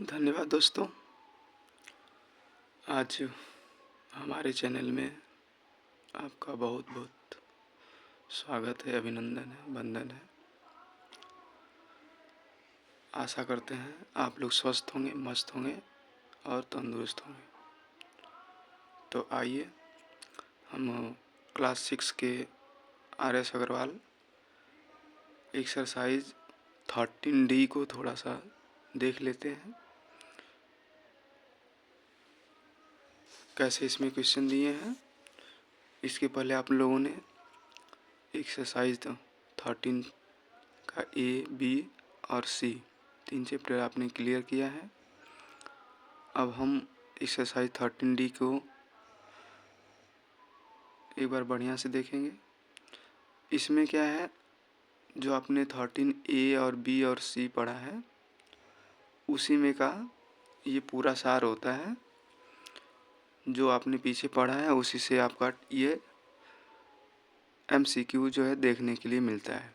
धन्यवाद दोस्तों। आज हमारे चैनल में आपका बहुत बहुत स्वागत है, अभिनंदन है, वंदन है। आशा करते हैं आप लोग स्वस्थ होंगे, मस्त होंगे और तंदुरुस्त होंगे। तो आइए हम क्लास 6 के RS अग्रवाल एक्सरसाइज 13D को थोड़ा सा देख लेते हैं। कैसे इसमें क्वेश्चन दिए हैं। इसके पहले आप लोगों ने एक्सरसाइज 13 का A, B और C 3 चैप्टर आपने क्लियर किया है। अब हम एक्सरसाइज 13D को एक बार बढ़िया से देखेंगे। इसमें क्या है, जो आपने 13A और B और C पढ़ा है उसी में का ये पूरा सार होता है। जो आपने पीछे पढ़ा है उसी से आपका ये MCQ जो है देखने के लिए मिलता है।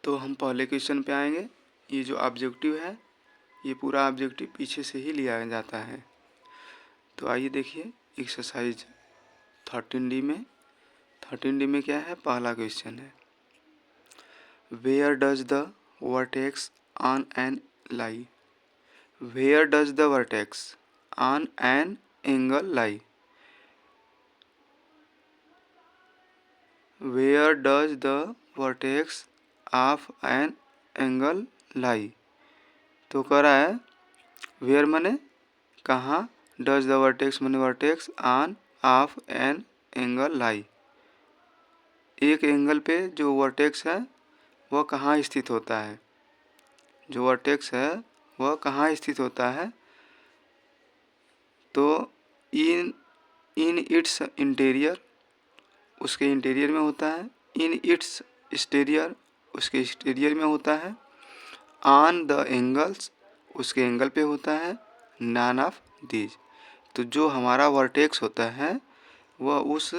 तो हम पहले क्वेश्चन पे आएंगे। ये जो ऑब्जेक्टिव है ये पूरा ऑब्जेक्टिव पीछे से ही लिया जाता है। तो आइए देखिए एक्सरसाइज 13D में क्या है। पहला क्वेश्चन है, where does the vertex on an lie. Where does the vertex on an angle lie. Where does the vertex of an angle lie. तो कह रहा है वेयर मने कहाँ, डज द वर्टेक्स मने vertex, on of an angle lie एक angle पे जो वर्टेक्स है वह कहाँ स्थित होता है। जो वर्टेक्स है वह कहाँ स्थित होता है। तो इन इट्स इंटीरियर, उसके इंटीरियर में होता है। इन इट्स एक्सटीरियर, उसके एक्सटीरियर में होता है। ऑन द एंगल्स, उसके एंगल पे होता है। नॉन ऑफ दीज, तो जो हमारा वर्टेक्स होता है वह उस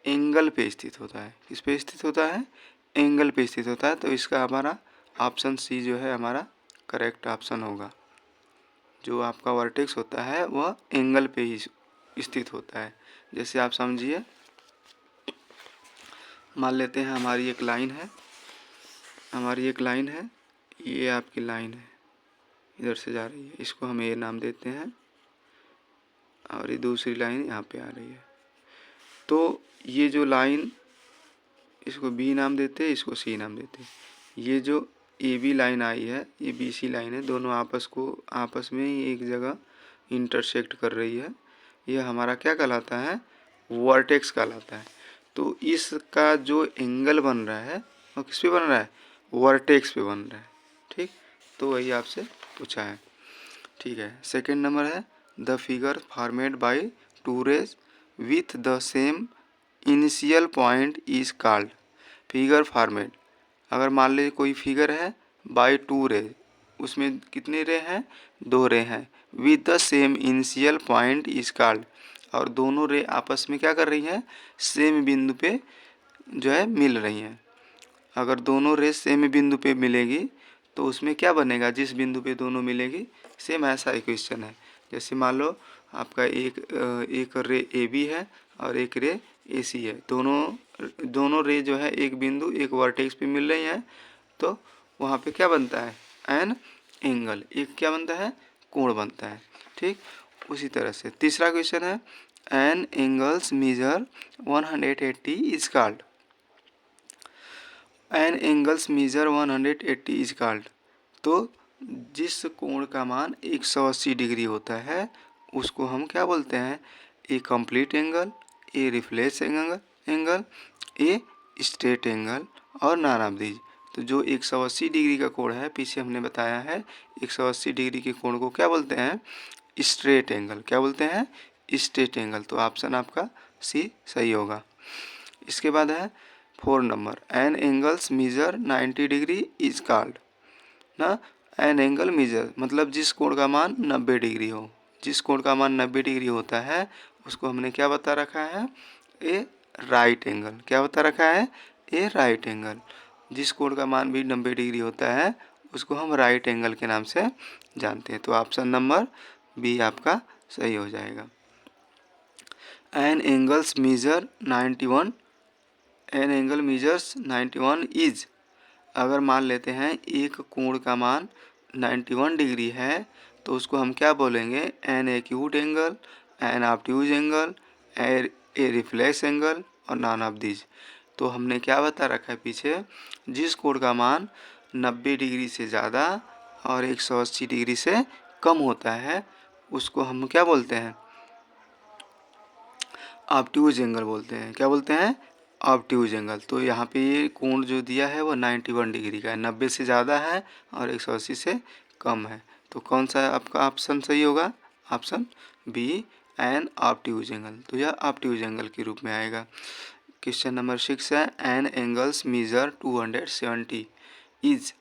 एंगल पे स्थित होता है। किस पे स्थित होता है, एंगल पे स्थित होता है। तो इसका हमारा ऑप्शन C जो है हमारा करेक्ट ऑप्शन होगा। जो आपका वर्टेक्स होता है वह एंगल पे ही स्थित होता है। जैसे आप समझिए, मान लेते हैं हमारी एक लाइन है, ये आपकी लाइन है, इधर से जा रही है, इसको हम A नाम देते हैं और ये दूसरी लाइन यहाँ पे आ रही है। तो ये जो लाइन, इसको B नाम देते हैं, इसको C नाम देते हैं। ये जो AB लाइन आई है ये BC लाइन है, दोनों आपस में ही एक जगह इंटरसेक्ट कर रही है। यह हमारा क्या कहलाता है, वर्टेक्स कहलाता है। तो इसका जो एंगल बन रहा है वो किस पे बन रहा है, वर्टेक्स पे बन रहा है। ठीक, तो वही आपसे पूछा है। ठीक है, सेकंड नंबर है, the figure formed by two rays with the same initial point is called. Figure format, अगर मान लीजिए कोई फिगर है बाय टू रे, उसमें कितने रे हैं, 2 रे हैं। With the same initial point is called, और दोनों रे आपस में क्या कर रही हैं, सेम बिंदु पे जो है मिल रही हैं। अगर दोनों रे सेम बिंदु पे मिलेगी तो उसमें क्या बनेगा, जिस बिंदु पे दोनों मिलेगी सेम, ऐसा इक्वेशन है। जैसे मान लो आपका एक रे AB है और एक रे AC है। दोनों रे जो है एक बिंदु एक वर्टेक्स पे मिल रही हैं। तो वहाँ पे क्या बनता है, एन एंगल, एक क्या बनता है, कोण बनता है। ठीक, उसी तरह से तीसरा क्वेश्चन है, an angles measure 180 is called. An angles measure 180 is called. तो जिस कोण का मान 180 डिग्री होता है उसको हम क्या बोलते हैं, a complete angle, a reflex angle, a straight angle और नॉन ऑफ दीज। तो जो 180 डिग्री का कोण है, पीछे हमने बताया है 180 डिग्री के कोण को क्या बोलते हैं, स्ट्रेट एंगल। क्या बोलते हैं, स्ट्रेट एंगल। तो ऑप्शन आपका C सही होगा। इसके बाद है 4 number, N angles measure 90 degree is called ना। एन एंगल मेजर मतलब जिस कोण का मान 90 डिग्री हो। जिस कोण का मान 90 डिग्री होता है उसको हमने क्या बता रखा है, ए राइट एंगल। क्या बता रखा है, ए राइट एंगल। जिस कोण का मान भी 90 डिग्री होता है उसको हम राइट एंगल के नाम से जानते हैं। तो ऑप्शन नंबर बी आपका सही हो जाएगा। An angles measure 91, an angle measures 91 is, अगर मान लेते हैं एक कोण का मान 91 डिग्री है तो उसको हम क्या बोलेंगे, an acute angle, an obtuse angle, a reflex angle और नॉन ऑफ दीज। तो हमने क्या बता रखा है पीछे, जिस कोण का मान 90 डिग्री से ज़्यादा और 180 डिग्री से कम होता है उसको हम क्या बोलते हैं, ऑब्ट्यूज एंगल बोलते हैं। क्या बोलते हैं, ऑब्ट्यूज एंगल। तो यहाँ पे ये कोण जो दिया है वो 91 डिग्री का है, 90 से ज़्यादा है और 180 से कम है। तो कौन सा आपका ऑप्शन सही होगा, option B an obtuse angle. तो यह ऑब्ट्यूज एंगल के रूप में आएगा। क्वेश्चन नंबर 6 है, an angles measure 270 is,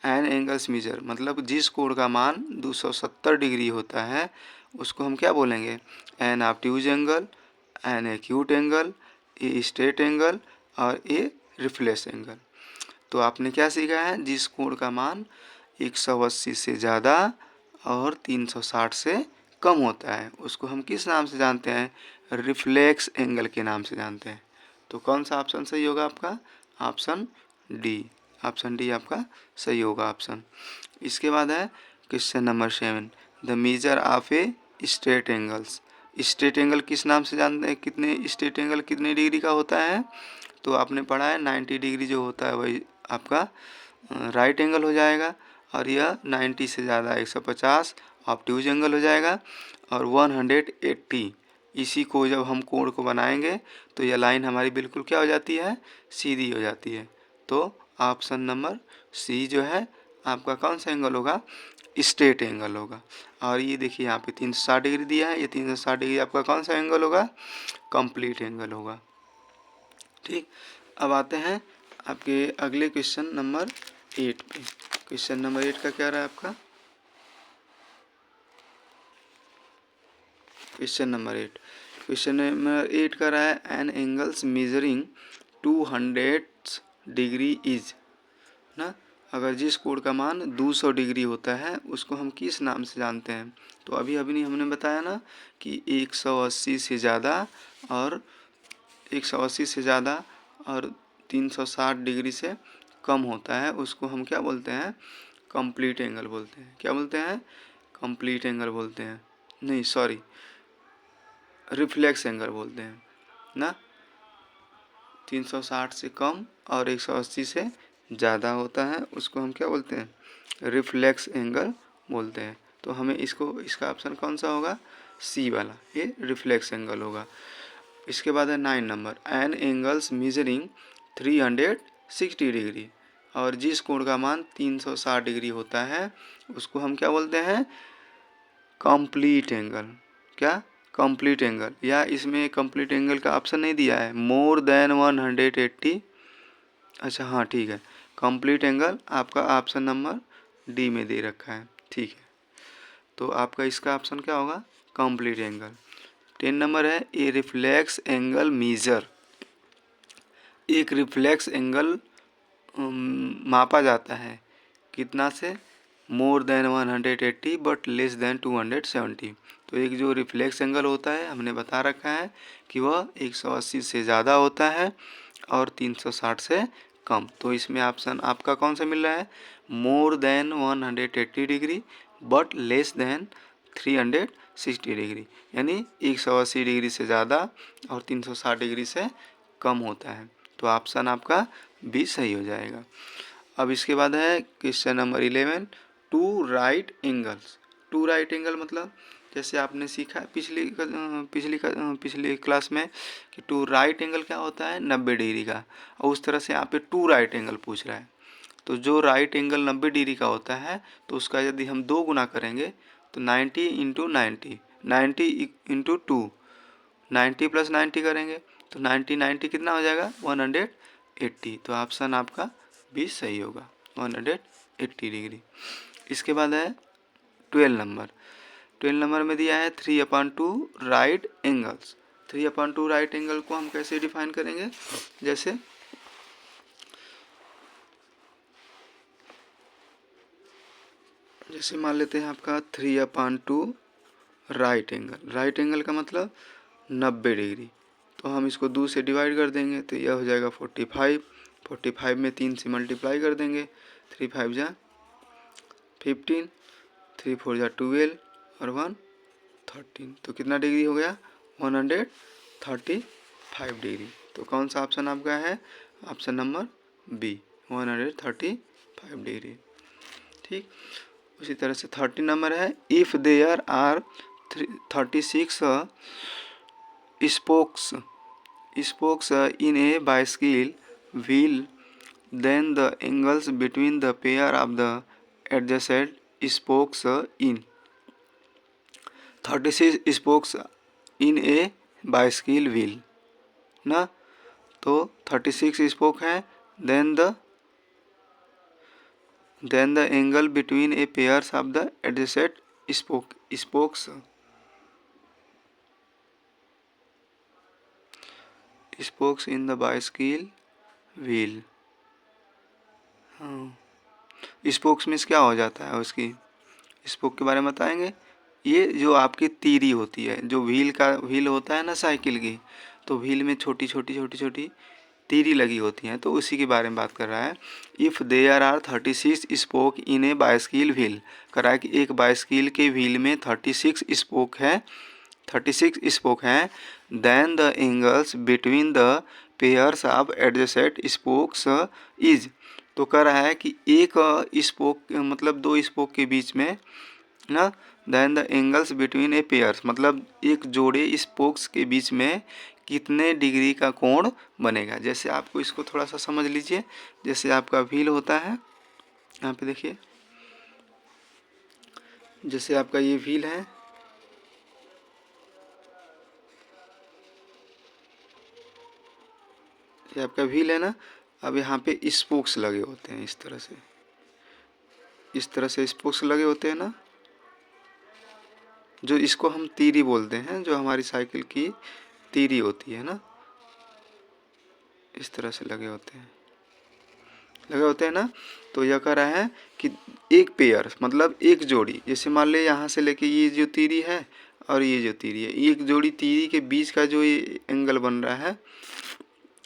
an angles measure मतलब जिस कोण का मान 270 डिग्री होता है उसको हम क्या बोलेंगे, an obtuse angle, an acute angle, a straight angle और ए रिफ्लेक्स एंगल। तो आपने क्या सीखा है, जिस कोण का मान 180 से ज़्यादा और 360 से कम होता है उसको हम किस नाम से जानते हैं, रिफ्लेक्स एंगल के नाम से जानते हैं। तो कौन सा ऑप्शन सही होगा आपका, ऑप्शन डी, ऑप्शन डी आपका सही होगा ऑप्शन। इसके बाद है question number 7, the measure of a straight angles, straight angle किस नाम से जानते हैं, कितने स्ट्रेट एंगल कितने डिग्री का होता है, तो आपने पढ़ा है 90 डिग्री जो होता है वही आपका राइट एंगल हो जाएगा और यह 90 से ज़्यादा 150 ऑब्ट्यूज एंगल हो जाएगा और 180, इसी को जब हम कोण को बनाएंगे तो यह लाइन हमारी बिल्कुल क्या हो जाती है, सीधी हो जाती है। तो ऑप्शन नंबर सी जो है आपका कौन सा एंगल होगा, स्ट्रेट एंगल होगा। और ये देखिए यहाँ पे 360 डिग्री दिया है, ये 360 डिग्री आपका कौन सा एंगल होगा, कंप्लीट एंगल होगा। ठीक, अब आते हैं आपके अगले क्वेश्चन नंबर 8 पे। क्वेश्चन नंबर 8 का क्या रहा है आपका, क्वेश्चन नंबर 8, क्वेश्चन नंबर 8 का रहा है, an angles measuring 200 degree is, ना, अगर जिस कोण का मान 200 डिग्री होता है उसको हम किस नाम से जानते हैं। तो अभी नहीं हमने बताया ना कि 180 से ज़्यादा और 180 से ज़्यादा और 360 डिग्री से कम होता है उसको हम क्या बोलते हैं, कंप्लीट एंगल बोलते हैं। क्या बोलते हैं, कंप्लीट एंगल बोलते हैं, नहीं सॉरी रिफ्लेक्स एंगल बोलते हैं ना। 360 से कम और 180 से ज़्यादा होता है उसको हम क्या बोलते हैं, रिफ्लेक्स एंगल बोलते हैं। तो हमें इसका ऑप्शन कौन सा होगा, सी वाला, ये रिफ्लेक्स एंगल होगा। इसके बाद है 9 number, N angles measuring 360 degree, और जिस कोण का मान 360 डिग्री होता है उसको हम क्या बोलते हैं, कंप्लीट एंगल। क्या, कंप्लीट एंगल, या इसमें कंप्लीट एंगल का ऑप्शन नहीं दिया है, मोर देन 180, अच्छा हाँ ठीक है, कंप्लीट एंगल आपका ऑप्शन नंबर डी में दे रखा है, ठीक है। तो आपका इसका ऑप्शन क्या होगा, कंप्लीट एंगल। 10 नंबर है, ए रिफ्लेक्स एंगल मीजर, एक रिफ्लेक्स एंगल मापा जाता है कितना से, more than 180 but less than 270। तो एक जो रिफ्लेक्स एंगल होता है हमने बता रखा है कि वह 180 से ज़्यादा होता है और 360 से कम। तो इसमें ऑप्शन आपका कौन सा मिल रहा है, more than 180 degree but less than 360 degree, यानी 180 डिग्री से ज़्यादा और 360 डिग्री से कम होता है। तो ऑप्शन आपका बी सही हो जाएगा। अब इसके बाद है question number 11, two right angles. Two right angle मतलब जैसे आपने सीखा पिछली क्लास में कि टू राइट एंगल क्या होता है, 90 डिग्री का, और उस तरह से यहाँ पे टू राइट एंगल पूछ रहा है। तो जो राइट एंगल 90 डिग्री का होता है तो उसका यदि हम 2 गुना करेंगे तो 90 इंटू 90, 90 इंटू 2, 90 प्लस 90 करेंगे तो 90 कितना हो जाएगा, 180। तो ऑप्शन आपका भी सही होगा, 180 डिग्री। इसके बाद है 12 नंबर, 12 नंबर में दिया है 3/2 राइट एंगल्स। 3/2 राइट एंगल को हम कैसे डिफाइन करेंगे, जैसे जैसे मान लेते हैं आपका 3/2 राइट एंगल। राइट एंगल का मतलब 90 डिग्री, तो हम इसको 2 से डिवाइड कर देंगे तो यह हो जाएगा 45। 45 में 3 से मल्टीप्लाई कर देंगे, 3 5 जा 15, 3 4 जा 12 और 1 13, तो कितना डिग्री हो गया 135 डिग्री। तो कौन सा ऑप्शन आपका है? Option number B 135 degree. ठीक, उसी तरह से 30 नंबर है, if there are 36 spokes in a bicycle wheel, then the angles between the pair of the adjacent spokes in 36 spokes in a bicycle wheel ना, तो 36 स्पोक हैं, then the angle between a pairs of the adjacent spokes in the bicycle wheel। हाँ, spokes means क्या हो जाता है उसकी, spoke के बारे में बताएंगे। ये जो आपकी तीरी होती है, जो व्हील होता है ना साइकिल की, तो व्हील में छोटी छोटी तीरी लगी होती हैं, तो उसी के बारे में बात कर रहा है। If there are 36 spoke in a bicycle wheel, कर रहा है कि एक बाइसिकल के व्हील में 36 स्पोक है, 36 स्पोक हैं, then the angles between the pairs of adjacent spokes is, तो कह रहा है कि एक स्पोक मतलब 2 स्पोक के बीच में ना, then the angles between a pairs मतलब एक जोड़े स्पोक्स के बीच में कितने डिग्री का कोण बनेगा। जैसे आपको इसको थोड़ा सा समझ लीजिए, जैसे आपका व्हील होता है, यहाँ पे देखिए, जैसे आपका ये व्हील है, ये आपका व्हील है ना, अब यहाँ पे स्पोक्स लगे होते हैं, इस तरह से स्पोक्स लगे होते हैं ना, जो इसको हम तीरी बोलते हैं, जो हमारी साइकिल की तीरी होती है ना, इस तरह से लगे होते हैं ना। तो यह कह रहा है कि एक पेयर मतलब एक जोड़ी, जैसे मान ले यहाँ से लेके ये जो तीरी है और ये जो तीरी है, एक जोड़ी तीरी के बीच का जो ये एंगल बन रहा है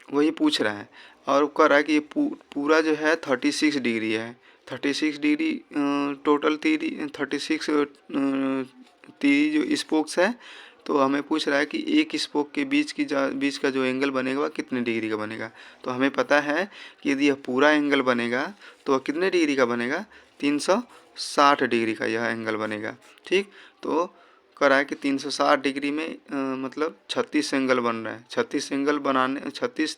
वही पूछ रहा है, और कह रहा है कि ये पूरा जो है 36 डिग्री है। 36 डिग्री टोटल तीरी 36 तीरी जो स्पोक्स है, तो हमें पूछ रहा है कि एक स्पोक के बीच का जो एंगल बनेगा वह कितने डिग्री का बनेगा। तो हमें पता है कि यदि यह पूरा एंगल बनेगा तो वह कितने डिग्री का बनेगा, 360 डिग्री का यह एंगल बनेगा। ठीक, तो कह रहा है कि 360 डिग्री में मतलब 36 एंगल बन रहा है, 36 एंगल बनाने 36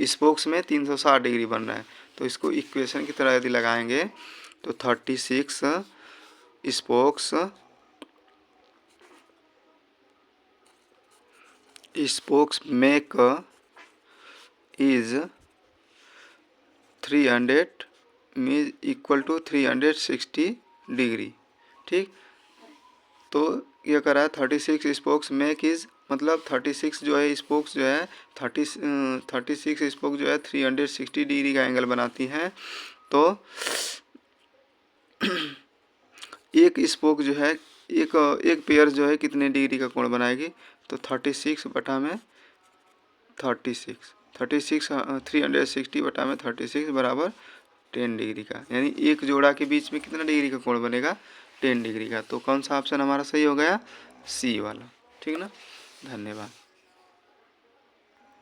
स्पोक्स में 360 डिग्री बन रहा है। तो इसको इक्वेशन की तरह यदि लगाएंगे तो 36 spokes make is 300 mean equal to 360 degree. ठीक, तो ये कह रहा है 36 स्पोक्स मेक इज मतलब 36 जो है स्पोक्स जो है 36 स्पोक जो है 360 डिग्री का एंगल बनाती हैं। तो एक स्पोक जो है एक पेयर जो है कितने डिग्री का कोण बनाएगी, तो 36 बटा में 36 360 बटा में 36 बराबर 10 डिग्री का, यानी एक जोड़ा के बीच में कितना डिग्री का कोण बनेगा, 10 डिग्री का। तो कौन सा ऑप्शन हमारा सही हो गया, सी वाला। ठीक ना, धन्यवाद।